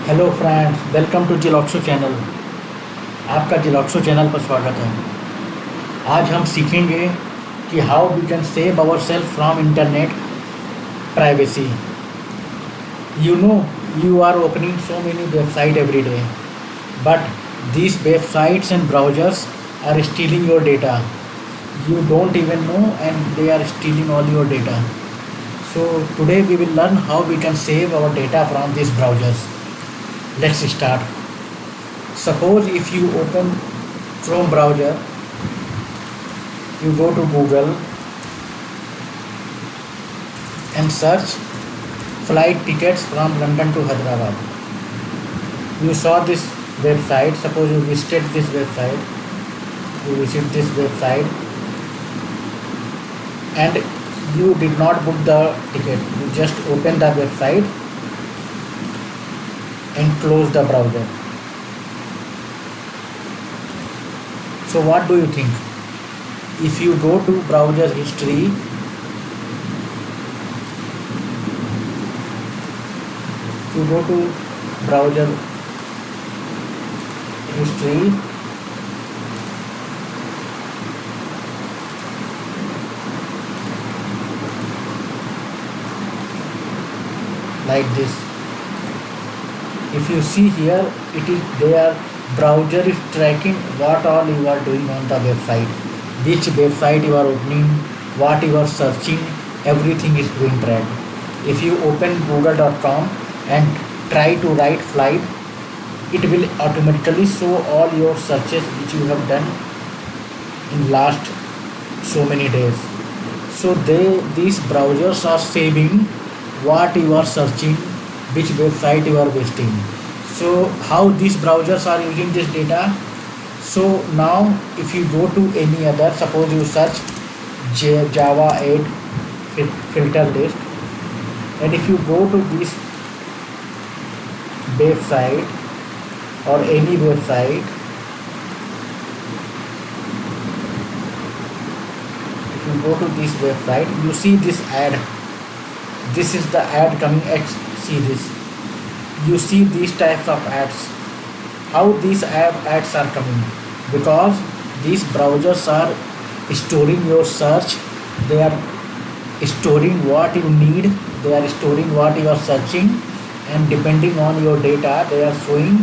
Hello friends, welcome to जिलॉक्सो channel. आपका जिलॉक्सो चैनल पर स्वागत है। आज हम सीखेंगे कि how we can save our self from internet privacy. You know, you are opening so many websites every day, but these websites and browsers are stealing your data. You don't even know, and they are stealing all your data. So today we will learn how we can save our data from these browsers. Let's start. Suppose if you open Chrome browser, you go to Google and search flight tickets from London to Hyderabad. You saw this website. Suppose you visited this website. You visit this website and you did not book the ticket. You just open the website and close the browser. So what do you think? If you go to browser history, you go to browser history, like this. If you see here, it is their browser is tracking what all you are doing on the website, which website you are opening, what you are searching, everything is being tracked. If you open google.com and try to write flight, it will automatically show all your searches which you have done in last so many days. So these browsers are saving what you are searching, which website you are visiting. So how these browsers are using this data? So now if you go to any other, suppose you search Java 8 filter list, and if you go to this website or any website, if you go to this website, you see this ad. This is the ad coming at, see this. You see these types of ads. How these ads are coming? Because these browsers are storing your search. They are storing what you need. They are storing what you are searching, and depending on your data, they are showing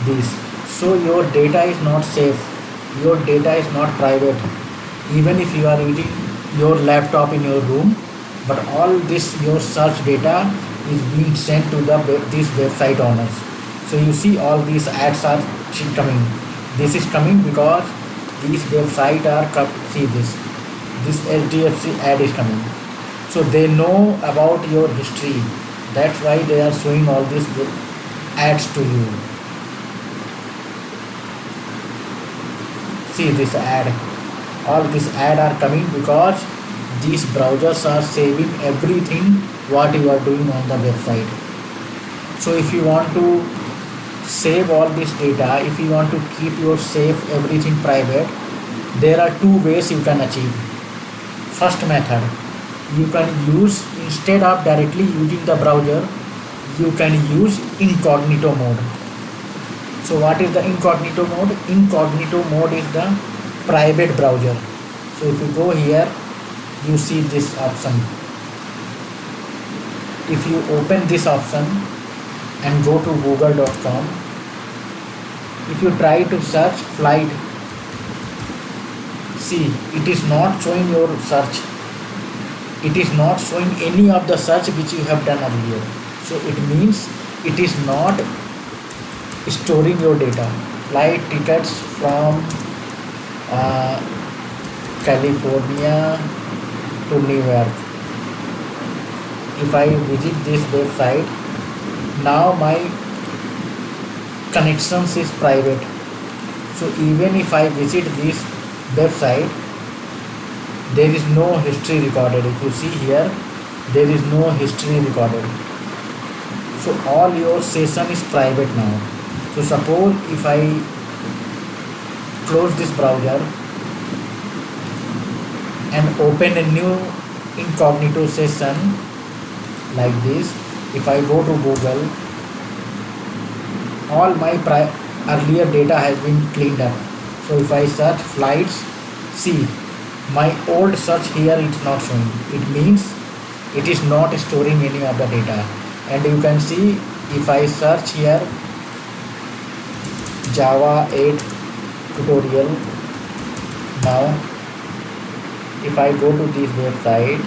this. So your data is not safe. Your data is not private. Even if you are using your laptop in your room, but all this your search data is being sent to these website owners. So you see all these ads are coming. This is coming because these website are see this HDFC ad is coming. So they know about your history. That's why they are showing all these ads to you. See this ad. All these ad are coming because these browsers are saving everything what you are doing on the website. So if you want to save all this data, if you want to keep your safe everything private, there are two ways you can achieve. First method, you can use, instead of directly using the browser, you can use incognito mode. So what is the incognito mode? Incognito mode is the private browser. So if you go here, you see this option. If you open this option and go to google.com, if you try to search flight, see, it is not showing your search. It is not showing any of the search which you have done earlier. So it means it is not storing your data. Flight tickets from California to New York. If I visit this website, now my connections is private. So even if I visit this website, there is no history recorded. If you see here, there is no history recorded. So all your session is private now. So suppose if I close this browser and open a new incognito session like this, if I go to Google all my earlier data has been cleaned up. So if I search flights, see my old search here it's not showing. It means it is not storing any of the data. And you can see if I search here Java 8 tutorial, now if I go to this website,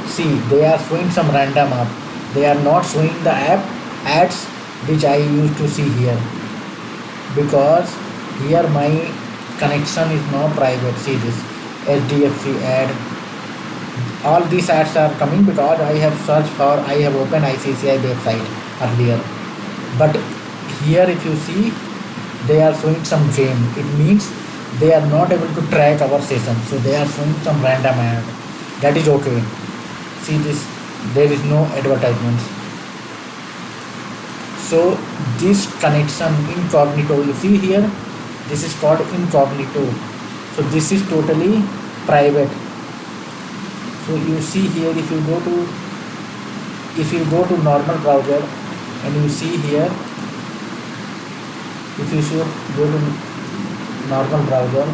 see they are showing some random app. They are not showing the app ads which I used to see here, because here my connection is now private. See this HDFC ad, all these ads are coming because I have searched for, I have opened ICCI website earlier. But here if you see they are showing some game, it means they are not able to track our session, so they are showing some random ad. That is okay. See this, there is no advertisements. So this connection incognito, you see here, this is called incognito. So this is totally private. So you see here, if you go to normal browser and you see here, if you should go to normal browser,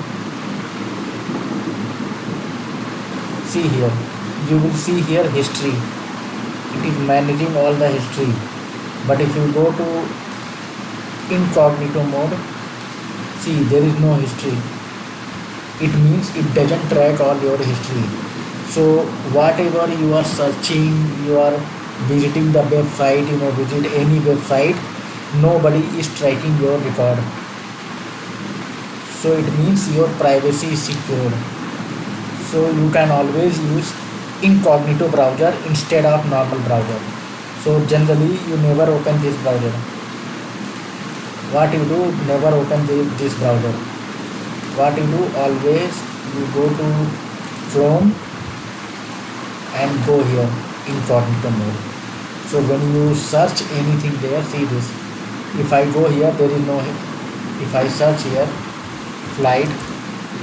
see here, you will see here history. It is managing all the history. But if you go to incognito mode, see there is no history. It means it doesn't track all your history. So whatever you are searching, you are visiting the website, visit any website, nobody is tracking your record. So it means your privacy is secured. So you can always use incognito browser instead of normal browser. So generally you never open this browser. What you do, never open this browser. What you do, always you go to Chrome and go here incognito mode. So when you search anything there, see this, if I go here, there is no, if I search here flight,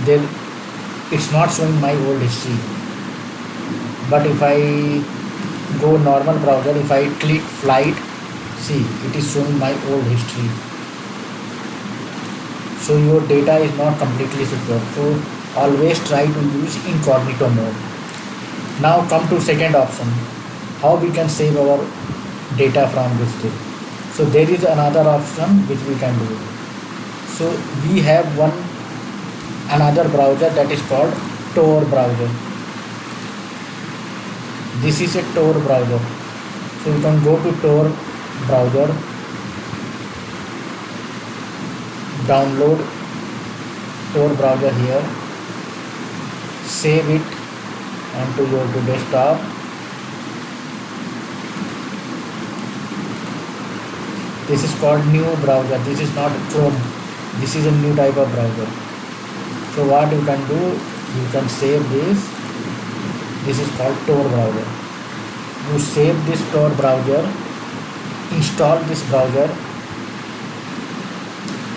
then it's not showing my old history. But if I go normal browser, if I click flight, see it is showing my old history. So your data is not completely secure. So always try to use incognito mode. Now come to second option, how we can save our data from this thing. So there is another option which we can do. So we have another browser that is called Tor browser. This is a Tor browser. So you can go to Tor browser, download Tor browser here, save it onto your desktop. This is called new browser. This is not Chrome. This is a new type of browser. So what you can do, you can save this. This is called Tor browser. You save this Tor browser, install this browser.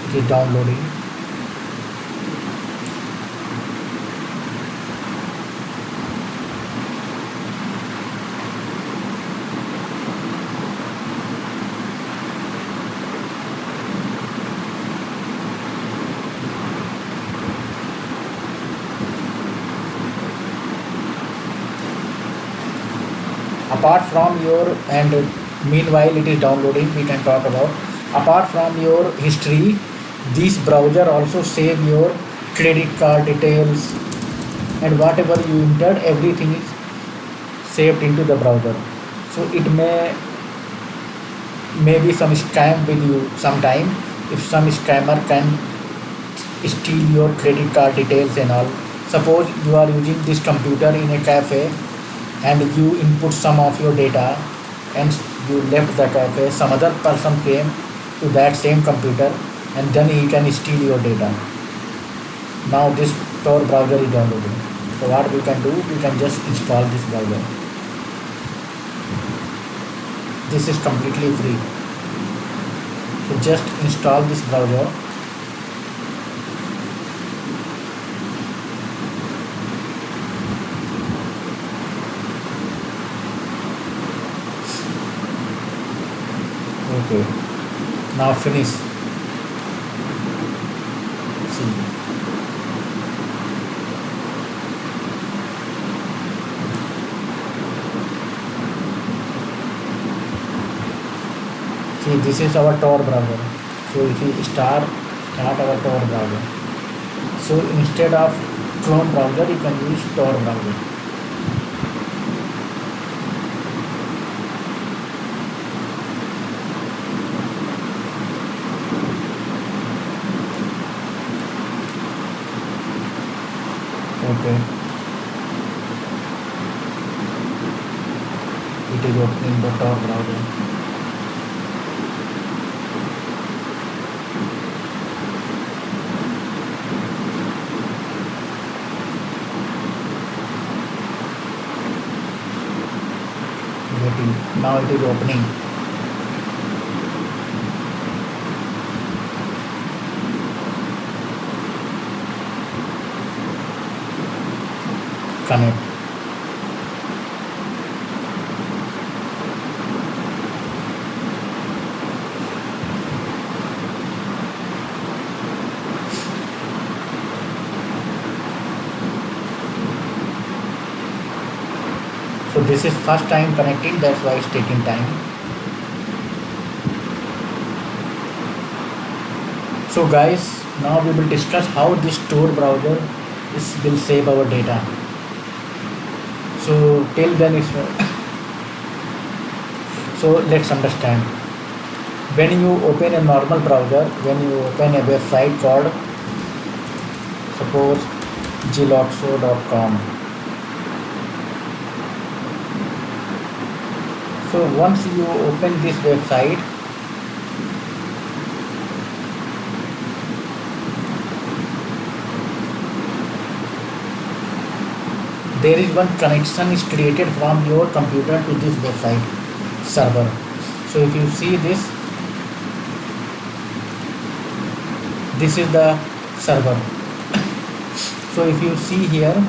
It is downloading. Apart from your, and meanwhile it is downloading, we can talk about, apart from your history, this browser also save your credit card details, and whatever you entered, everything is saved into the browser. So it may be some scam with you sometime. If some scammer can steal your credit card details and all. Suppose you are using this computer in a cafe and you input some of your data and you left the cafe, some other person came to that same computer and then he can steal your data. Now this Tor browser is downloading. So what we can do, we can just install this browser. This is completely free. So just install this browser Okay, now finish. See, see, this is our Tor browser. So if we start our Tor browser. So instead of Chrome browser, you can use Tor browser. Okay, it is opening the Tor browser. Waiting. Now it is opening. Connect. So this is first time connecting, that's why it's taking time. So guys, now we will discuss how this Tor browser will save our data. So till then it's so let's understand. When you open a normal browser, when you open a website called suppose gloxo.com. So once you open this website, there is one connection is created from your computer to this website server. So if you see this is the server. So if you see here,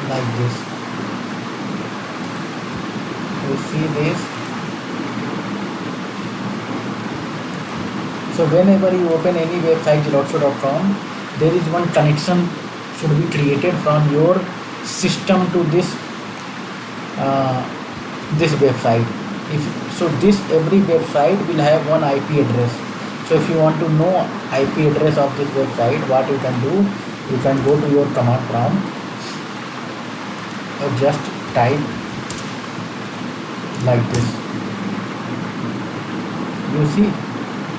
like this, you see this. So whenever you open any website gloxo.com, there is one connection should be created from your system to this website. So this every website will have one IP address. So if you want to know IP address of this website, what you can do, you can go to your command prompt or just type like this. You see,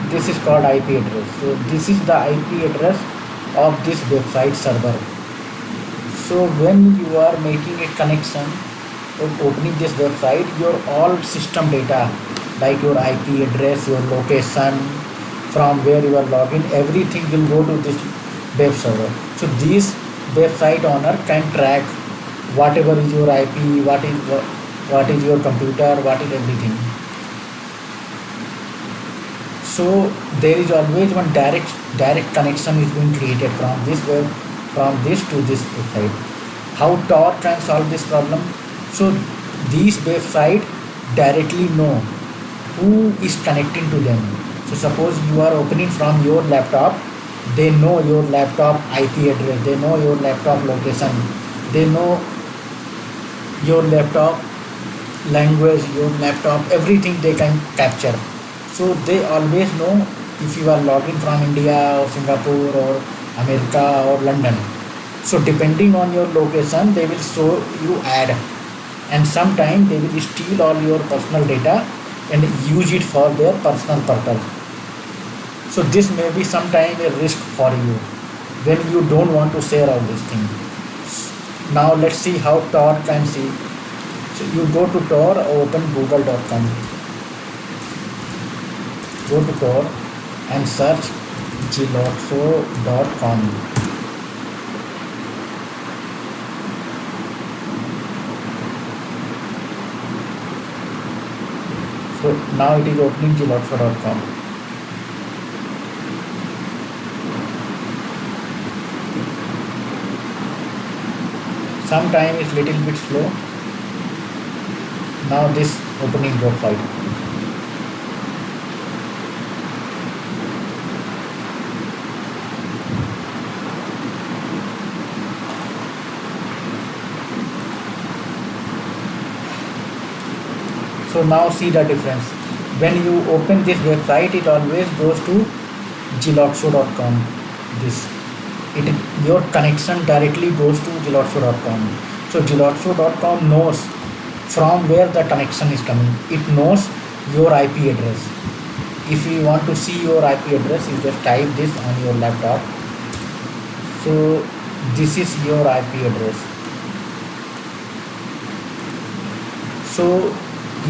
this is called IP address. So this is the IP address of this website server. So when you are making a connection or opening this website, your all system data like your IP address, your location, from where you are logging, everything will go to this web server. So this website owner can track whatever is your IP, what is your computer, what is everything. So there is always one direct connection is being created from this to this website. How Tor can solve this problem? So these website directly know who is connecting to them. So suppose you are opening from your laptop, they know your laptop IP address, they know your laptop location, they know your laptop language, your laptop, everything they can capture. So they always know if you are logging from India or Singapore or America or London. So depending on your location, they will show you ad, and sometimes they will steal all your personal data and use it for their personal purpose. So this may be sometimes a risk for you when you don't want to share all these things. Now let's see how Tor can see. So you go to Tor or open google.com. Go to Tor and search gloxo.com. So now it is opening gloxo.com. Sometimes it's little bit slow. Now this opening website. So now see the difference. When you open this website, it always goes to Geloxo.com. This it your connection directly goes to Geloxo.com. So Geloxo.com knows from where the connection is coming. It knows your IP address. If you want to see your IP address, you just type this on your laptop. So this is your IP address. So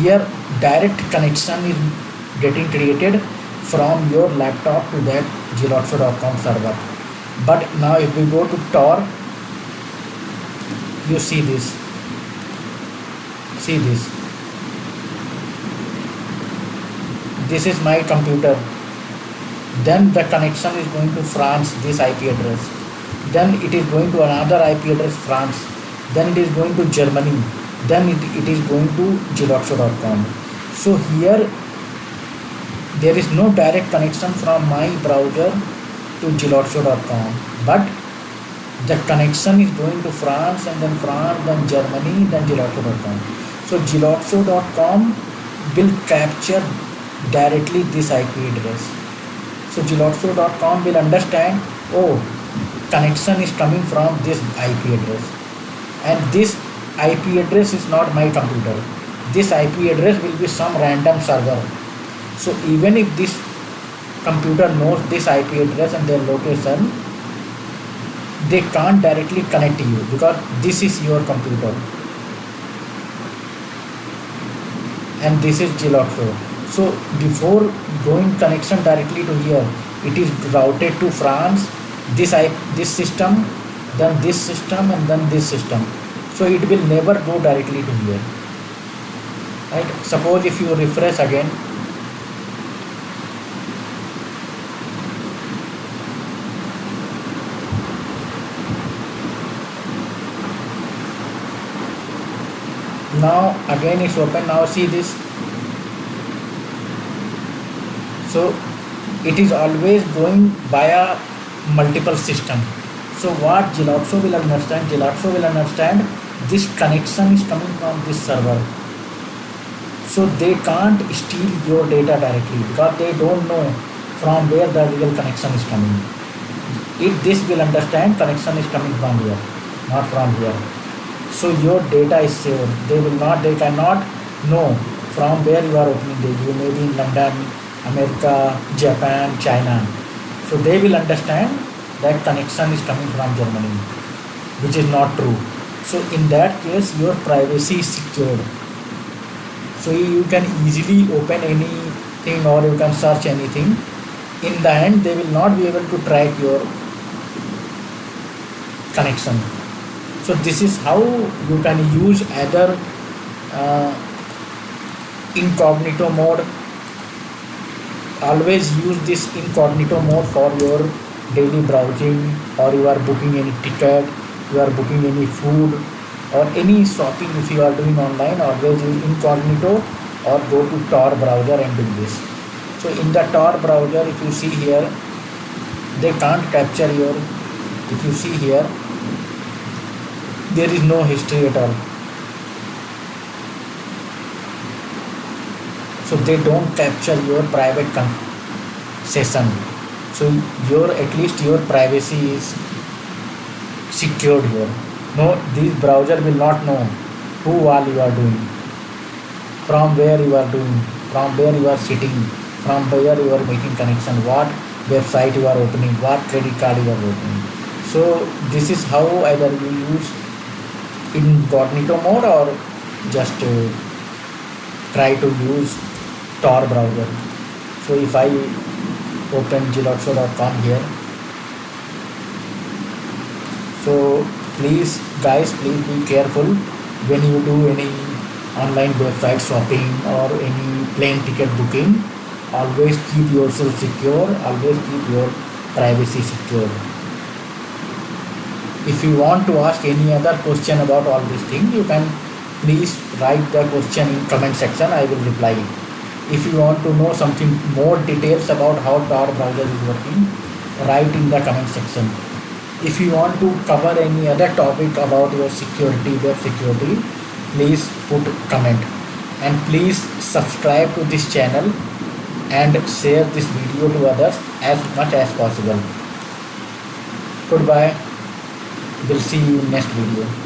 here direct connection is getting created from your laptop to that Geloxo.com server. But now if we go to Tor, you see this. See this. This is my computer. Then the connection is going to France, this IP address. Then it is going to another IP address, France. Then it is going to Germany. Then it is going to Geloxo.com. So here there is no direct connection from my browser to Geloxo.com, but the connection is going to France, and then Germany, then Geloxo.com. So Geloxo.com will capture directly this IP address. So Geloxo.com will understand, oh, connection is coming from this IP address, and this IP address is not my computer. This IP address will be some random server. So even if this computer knows this IP address and their location, they can't directly connect to you because this is your computer and this is Geloxo. So before going connection directly to here, it is routed to France, this system, then this system, and then this system. So it will never go directly to here. Right? Suppose if you refresh again, now again it's open. Now see this. So it is always going via multiple system. So what Geloxo will understand this connection is coming from this server. So they can't steal your data directly because they don't know from where the real connection is coming. If this will understand connection is coming from here, not from here. So your data is saved. They cannot know from where you are opening it. You may be in London, America, Japan, China. So they will understand that connection is coming from Germany, which is not true. So in that case, your privacy is secured. So you can easily open anything or you can search anything. In the end, they will not be able to track your connection. So this is how you can use either incognito mode. Always use this incognito mode for your daily browsing, or you are booking any ticket, you are booking any food or any shopping. If you are doing online, always use incognito or go to Tor browser and do this. So in the Tor browser, if you see here, they can't capture your, if you see here, there is no history at all. So they don't capture your private session. So at least your privacy is secured here. No, this browser will not know who all you are doing, from where you are doing, from where you are sitting, from where you are making connection, what website you are opening, what credit card you are opening. So this is how either you use incognito mode or just try to use Tor browser. So if I open Geloxo.com here, so please guys, please be careful when you do any online website shopping or any plane ticket booking. Always keep yourself secure, always keep your privacy secure. If you want to ask any other question about all these things, you can please write the question in comment section. I will reply it. If you want to know something more details about how Tor browser is working, write in the comment section. If you want to cover any other topic about your security, web security, please put comment. And please subscribe to this channel and share this video to others as much as possible. Goodbye. We'll see you in next video.